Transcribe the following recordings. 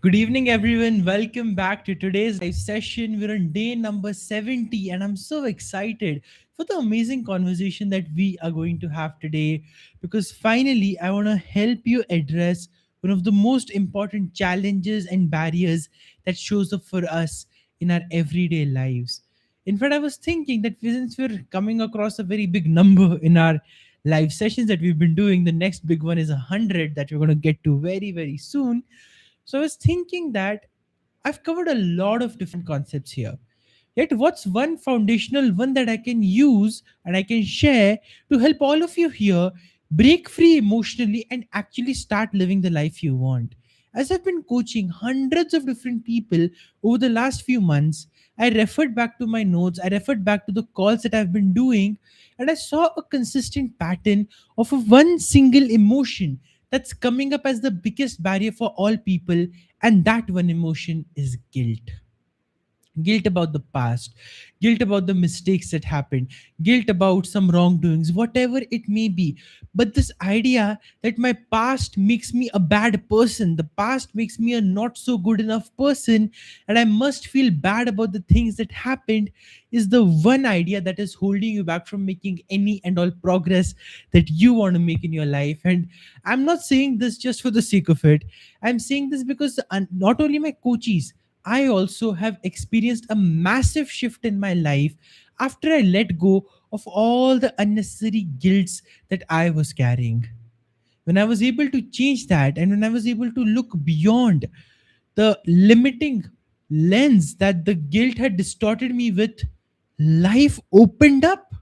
Good evening, everyone. Welcome back to today's live session. We're on day number 70, and I'm so excited for the amazing conversation that we are going to have today because finally, I want to help you address one of the most important challenges and barriers that shows up for us in our everyday lives. In fact, I was thinking that since we're coming across a very big number in our live sessions that we've been doing, the next big one is 100 that we're going to get to very, very soon. So I was thinking that I've covered a lot of different concepts here. Yet, what's one foundational one that I can use and I can share to help all of you here break free emotionally and actually start living the life you want? As I've been coaching hundreds of different people over the last few months, I referred back to my notes, I referred back to the calls that I've been doing, and I saw a consistent pattern of a one single emotion that's coming up as the biggest barrier for all people, and that one emotion is guilt. Guilt about the past, guilt about the mistakes that happened, guilt about some wrongdoings, whatever it may be. But this idea that my past makes me a bad person, the past makes me a not so good enough person, and I must feel bad about the things that happened, is the one idea that is holding you back from making any and all progress that you want to make in your life. And I'm not saying this just for the sake of it. I'm saying this because not only my coaches, I also have experienced a massive shift in my life after I let go of all the unnecessary guilts that I was carrying. When I was able to change that, and when I was able to look beyond the limiting lens that the guilt had distorted me with, life opened up.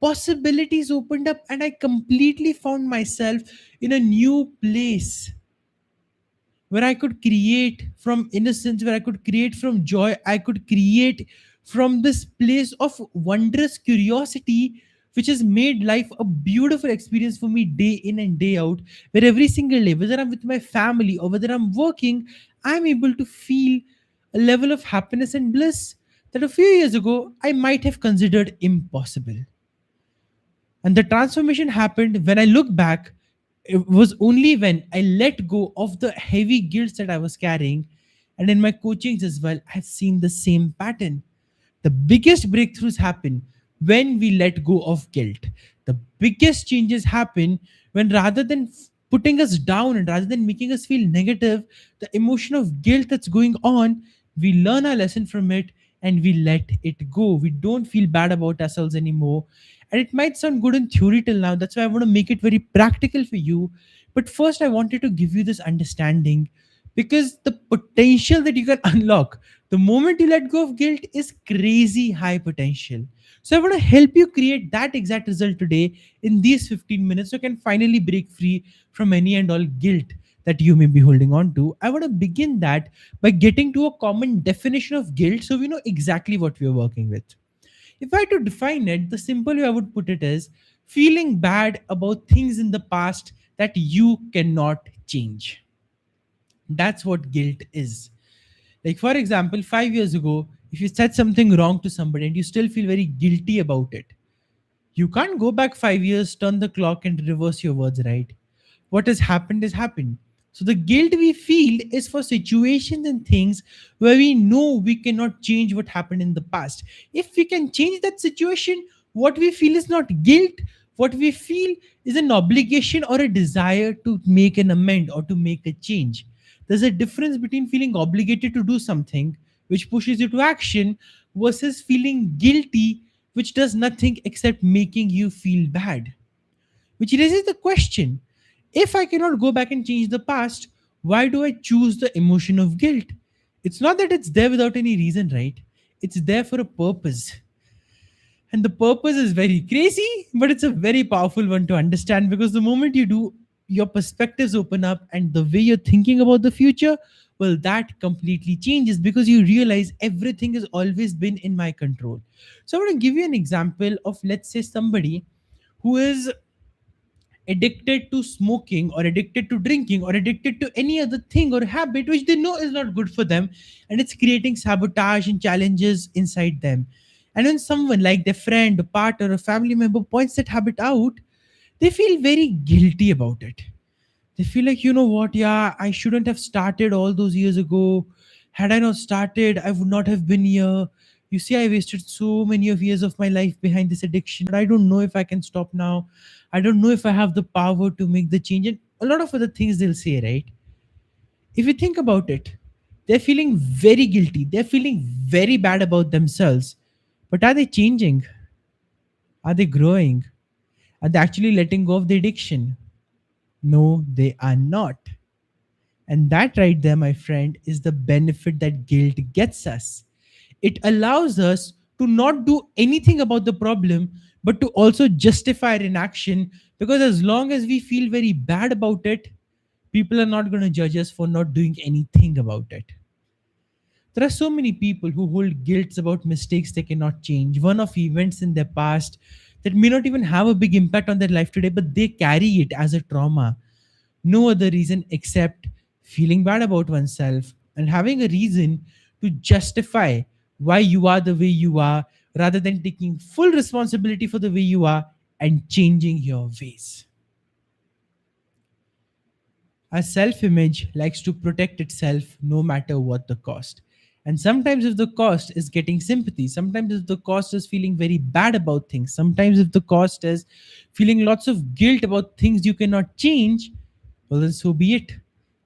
Possibilities opened up, and I completely found myself in a new place where I could create from innocence, where I could create from joy, I could create from this place of wondrous curiosity, which has made life a beautiful experience for me day in and day out. Where every single day, whether I'm with my family or whether I'm working, I'm able to feel a level of happiness and bliss that a few years ago I might have considered impossible. And the transformation happened when I look back. It was only when I let go of the heavy guilt that I was carrying. And in my coachings as well, I've seen the same pattern. The biggest breakthroughs happen when we let go of guilt. The biggest changes happen when rather than putting us down and rather than making us feel negative, the emotion of guilt that's going on, we learn our lesson from it and we let it go. We don't feel bad about ourselves anymore. And it might sound good in theory till now. That's why I want to make it very practical for you. But first, I wanted to give you this understanding because the potential that you can unlock the moment you let go of guilt is crazy high potential. So I want to help you create that exact result today in these 15 minutes so you can finally break free from any and all guilt that you may be holding on to. I want to begin that by getting to a common definition of guilt so we know exactly what we are working with. If I had to define it, the simple way I would put it is feeling bad about things in the past that you cannot change. That's what guilt is. Like, for example, 5 years ago, if you said something wrong to somebody and you still feel very guilty about it, you can't go back 5 years, turn the clock, and reverse your words, right? What has happened has happened. So, the guilt we feel is for situations and things where we know we cannot change what happened in the past. If we can change that situation, what we feel is not guilt. What we feel is an obligation or a desire to make an amend or to make a change. There's a difference between feeling obligated to do something, which pushes you to action, versus feeling guilty, which does nothing except making you feel bad. Which raises the question, if I cannot go back and change the past, why do I choose the emotion of guilt? It's not that it's there without any reason, right? It's there for a purpose. And the purpose is very crazy, but it's a very powerful one to understand because the moment you do, your perspectives open up and the way you're thinking about the future, well, that completely changes because you realize everything has always been in my control. So I want to give you an example of, let's say, somebody who is addicted to smoking or addicted to drinking or addicted to any other thing or habit which they know is not good for them, and it's creating sabotage and challenges inside them. And when someone like their friend, a partner, a family member points that habit out, they feel very guilty about it. They feel like, you know what, yeah, I shouldn't have started all those years ago. Had I not started, I would not have been here. You see, I wasted so many of years of my life behind this addiction, but I don't know if I can stop now. I don't know if I have the power to make the change. And a lot of other things they'll say, right? If you think about it, they're feeling very guilty. They're feeling very bad about themselves. But are they changing? Are they growing? Are they actually letting go of the addiction? No, they are not. And that right there, my friend, is the benefit that guilt gets us. It allows us to not do anything about the problem, but to also justify our inaction. Because as long as we feel very bad about it, people are not going to judge us for not doing anything about it. There are so many people who hold guilt about mistakes they cannot change, one of events in their past that may not even have a big impact on their life today, but they carry it as a trauma. No other reason except feeling bad about oneself and having a reason to justify why you are the way you are, rather than taking full responsibility for the way you are and changing your ways. Our self image likes to protect itself no matter what the cost. And sometimes, if the cost is getting sympathy, sometimes, if the cost is feeling very bad about things, sometimes, if the cost is feeling lots of guilt about things you cannot change, well, then so be it.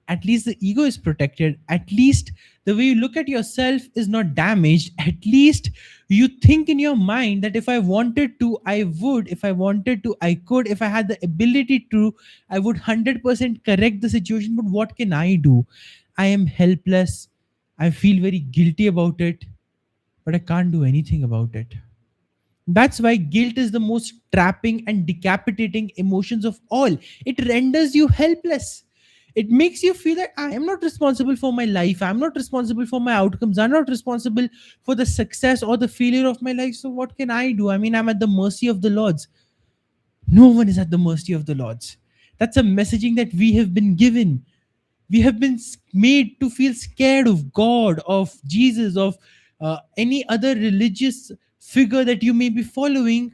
At least the ego is protected. At least the way you look at yourself is not damaged. At least you think in your mind that if I wanted to, I would. If I wanted to, I could. If I had the ability to, I would 100% correct the situation. But what can I do? I am helpless. I feel very guilty about it, but I can't do anything about it. That's why guilt is the most trapping and decapitating emotions of all. It renders you helpless. It makes you feel that I am not responsible for my life. I'm not responsible for my outcomes. I'm not responsible for the success or the failure of my life. So, what can I do? I mean, I'm at the mercy of the Lord's. No one is at the mercy of the Lord's. That's a messaging that we have been given. We have been made to feel scared of God, of Jesus, of any other religious figure that you may be following.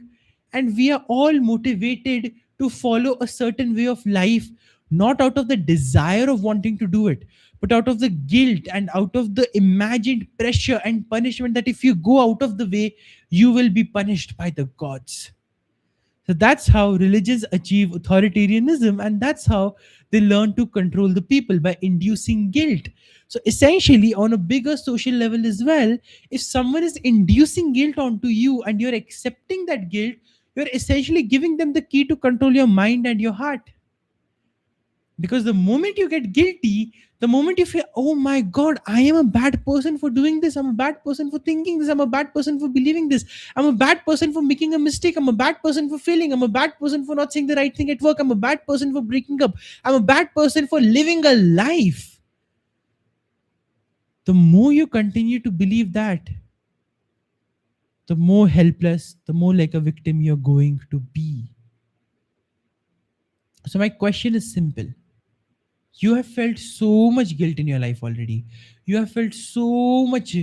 And we are all motivated to follow a certain way of life, not out of the desire of wanting to do it, but out of the guilt and out of the imagined pressure and punishment that if you go out of the way, you will be punished by the gods. So that's how religions achieve authoritarianism, and that's how they learn to control the people by inducing guilt. So essentially, on a bigger social level as well, if someone is inducing guilt onto you and you're accepting that guilt, you're essentially giving them the key to control your mind and your heart. Because the moment you get guilty, the moment you feel, oh my god, I am a bad person for doing this, I'm a bad person for thinking this, I'm a bad person for believing this, I'm a bad person for making a mistake, I'm a bad person for failing, I'm a bad person for not saying the right thing at work, I'm a bad person for breaking up, I'm a bad person for living a life. The more you continue to believe that, the more helpless, the more like a victim you're going to be. So my question is simple. You have felt so much guilt in your life already. You have felt so much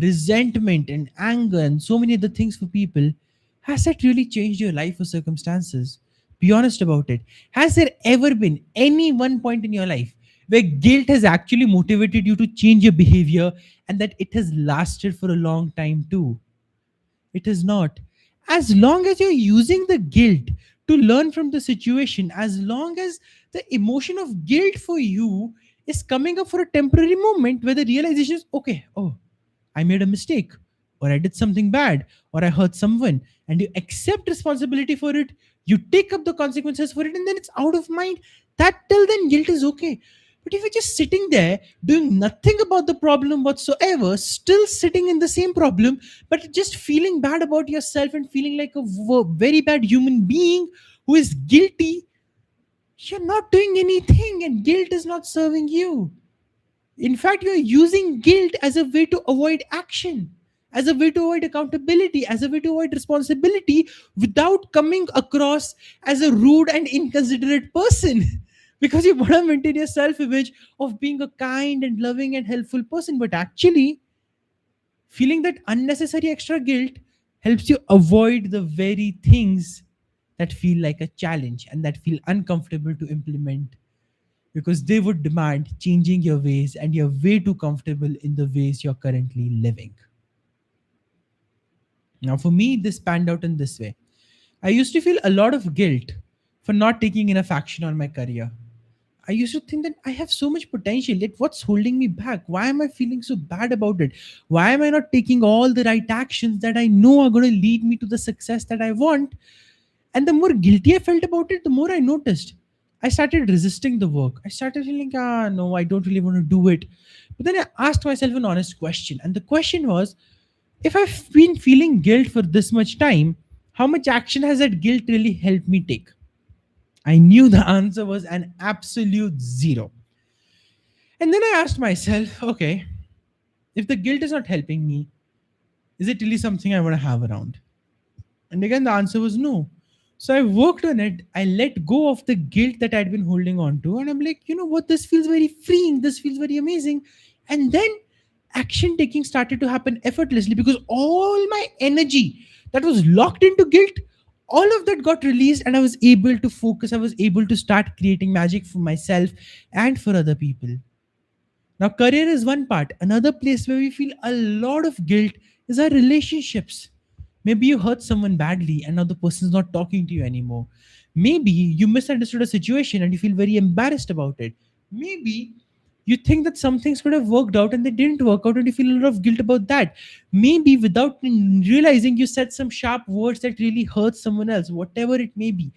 resentment and anger and so many other things for people. Has that really changed your life or circumstances? Be honest about it. Has there ever been any one point in your life where guilt has actually motivated you to change your behavior and that it has lasted for a long time too? It is not. As long as you're using the guilt to learn from the situation, as long as the emotion of guilt for you is coming up for a temporary moment where the realization is okay, oh, I made a mistake, or I did something bad, or I hurt someone, and you accept responsibility for it, you take up the consequences for it, and then it's out of mind. That till then, guilt is okay. But if you're just sitting there doing nothing about the problem whatsoever, still sitting in the same problem, but just feeling bad about yourself and feeling like a very bad human being who is guilty, you're not doing anything, and guilt is not serving you. In fact, you're using guilt as a way to avoid action, as a way to avoid accountability, as a way to avoid responsibility without coming across as a rude and inconsiderate person. Because you want to maintain your self image of being a kind and loving and helpful person. But actually, feeling that unnecessary extra guilt helps you avoid the very things that feel like a challenge and that feel uncomfortable to implement because they would demand changing your ways, and you're way too comfortable in the ways you're currently living. Now, for me, this panned out in this way. I used to feel a lot of guilt for not taking enough action on my career. I used to think that I have so much potential, yet what's holding me back? Why am I feeling so bad about it? Why am I not taking all the right actions that I know are going to lead me to the success that I want? And the more guilty I felt about it, the more I noticed. I started resisting the work. I started feeling, no, I don't really want to do it. But then I asked myself an honest question. And the question was, if I've been feeling guilt for this much time, how much action has that guilt really helped me take? I knew the answer was an absolute zero. And then I asked myself, okay, if the guilt is not helping me, is it really something I want to have around? And again, the answer was no. So I worked on it. I let go of the guilt that I'd been holding on to. And I'm like, you know what? This feels very freeing. This feels very amazing. And then action taking started to happen effortlessly because all my energy that was locked into guilt, all of that got released, and I was able to focus. I was able to start creating magic for myself and for other people. Now, career is one part. Another place where we feel a lot of guilt is our relationships. Maybe you hurt someone badly and now the person's not talking to you anymore. Maybe you misunderstood a situation and you feel very embarrassed about it. Maybe you think that some things could have worked out and they didn't work out and you feel a lot of guilt about that. Maybe without realizing you said some sharp words that really hurt someone else, whatever it may be.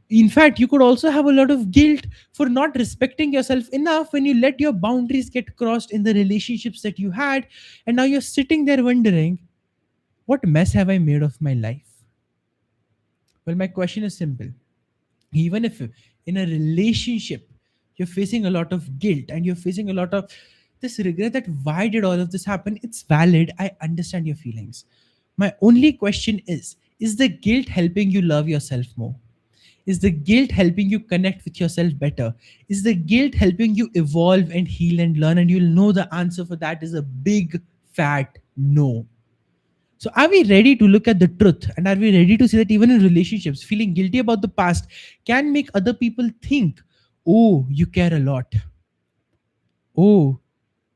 In fact, you could also have a lot of guilt for not respecting yourself enough when you let your boundaries get crossed in the relationships that you had, and now you're sitting there wondering, what mess have I made of my life? Well, my question is simple. Even if in a relationship you're facing a lot of guilt and you're facing a lot of this regret that why did all of this happen, it's valid. I understand your feelings. My only question is the guilt helping you love yourself more? Is the guilt helping you connect with yourself better? Is the guilt helping you evolve and heal and learn? And you'll know the answer for that is a big fat no. So, are we ready to look at the truth? And are we ready to see that even in relationships, feeling guilty about the past can make other people think, oh, you care a lot. Oh,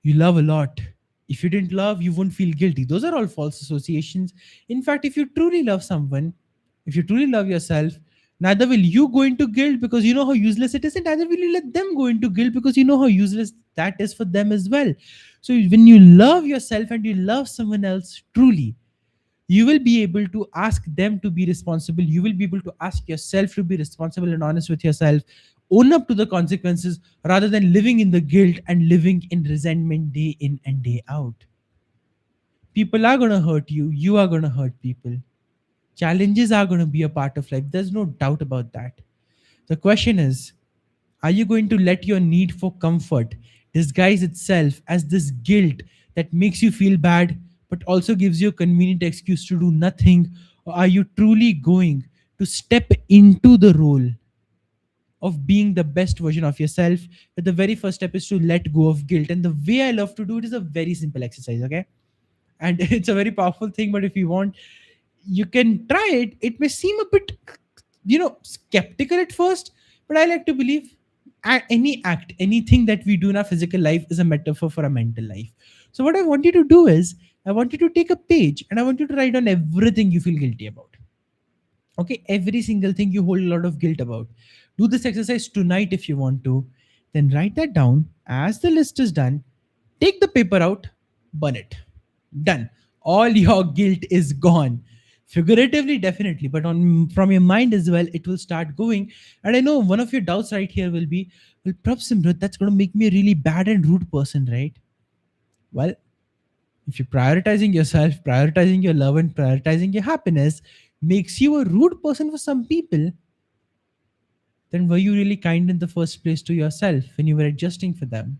you love a lot. If you didn't love, you won't feel guilty. Those are all false associations. In fact, if you truly love someone, if you truly love yourself, neither will you go into guilt because you know how useless it is, and neither will you let them go into guilt because you know how useless that is for them as well. So, when you love yourself and you love someone else truly, you will be able to ask them to be responsible. You will be able to ask yourself to be responsible and honest with yourself. Own up to the consequences rather than living in the guilt and living in resentment day in and day out. People are going to hurt you. You are going to hurt people. Challenges are going to be a part of life. There's no doubt about that. The question is, are you going to let your need for comfort disguise itself as this guilt that makes you feel bad but also gives you a convenient excuse to do nothing? Or are you truly going to step into the role of being the best version of yourself? But the very first step is to let go of guilt. And the way I love to do it is a very simple exercise, okay? And it's a very powerful thing, but if you want, you can try it. It may seem a bit, skeptical at first, but I like to believe any act, anything that we do in our physical life is a metaphor for a mental life. So what I want you to do is, I want you to take a page and I want you to write down everything you feel guilty about. Okay, every single thing you hold a lot of guilt about. Do this exercise tonight if you want to. Then write that down. As the list is done, take the paper out, burn it. Done. All your guilt is gone. Figuratively, definitely, but on from your mind as well, it will start going. And I know one of your doubts right here will be, well, Prabhsimrat, that's going to make me a really bad and rude person, right? Well, if you're prioritizing yourself, prioritizing your love, and prioritizing your happiness makes you a rude person for some people, then were you really kind in the first place to yourself when you were adjusting for them?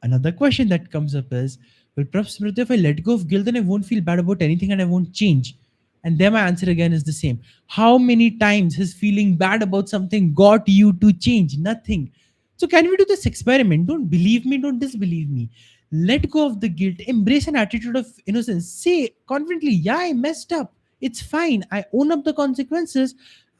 Another question that comes up is, well, perhaps Smriti, if I let go of guilt, then I won't feel bad about anything and I won't change. And then my answer again is the same. How many times has feeling bad about something got you to change? Nothing. So can we do this experiment? Don't believe me, don't disbelieve me. Let go of the guilt, embrace an attitude of innocence. Say confidently, yeah, I messed up. It's fine. I own up the consequences.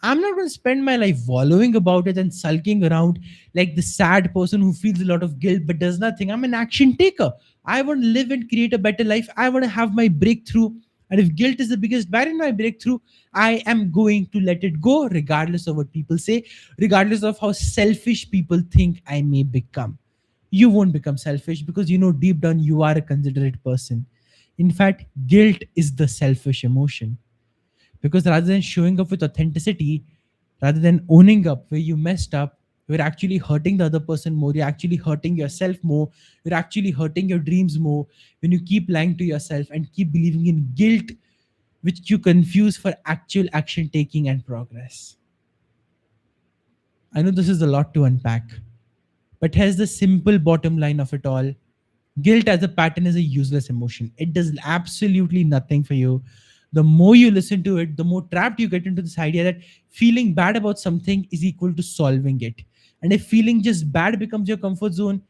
I'm not going to spend my life wallowing about it and sulking around like the sad person who feels a lot of guilt but does nothing. I'm an action taker. I want to live and create a better life. I want to have my breakthrough. And if guilt is the biggest barrier in my breakthrough, I am going to let it go, regardless of what people say, regardless of how selfish people think I may become. You won't become selfish because you know deep down you are a considerate person. In fact, guilt is the selfish emotion, because rather than showing up with authenticity, rather than owning up where you messed up, you're actually hurting the other person more, you're actually hurting yourself more, you're actually hurting your dreams more when you keep lying to yourself and keep believing in guilt, which you confuse for actual action taking and progress. I know this is a lot to unpack, but here's the simple bottom line of it all. Guilt as a pattern is a useless emotion. It does absolutely nothing for you. The more you listen to it, the more trapped you get into this idea that feeling bad about something is equal to solving it. And if feeling just bad becomes your comfort zone,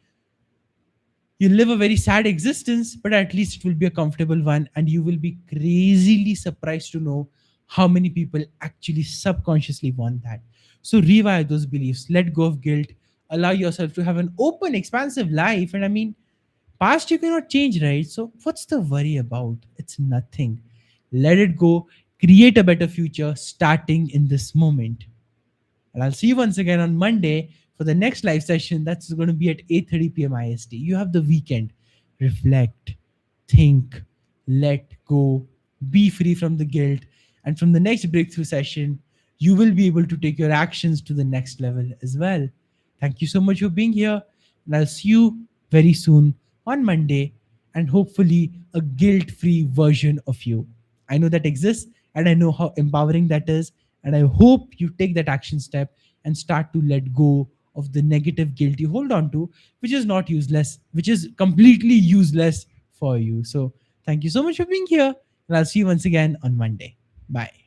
you live a very sad existence, but at least it will be a comfortable one. And you will be crazily surprised to know how many people actually subconsciously want that. So rewire those beliefs, let go of guilt, allow yourself to have an open, expansive life. And I mean, past you cannot change, right? So what's the worry about? It's nothing. Let it go. Create a better future starting in this moment. And I'll see you once again on Monday for the next live session. That's going to be at 8:30 p.m. IST. You have the weekend. Reflect, think, let go, be free from the guilt. And from the next breakthrough session, you will be able to take your actions to the next level as well. Thank you so much for being here. And I'll see you very soon on Monday, and hopefully a guilt free version of you. I know that exists, and I know how empowering that is. And I hope you take that action step and start to let go of the negative guilt you hold on to, which is not useless, which is completely useless for you. So, thank you so much for being here. And I'll see you once again on Monday. Bye.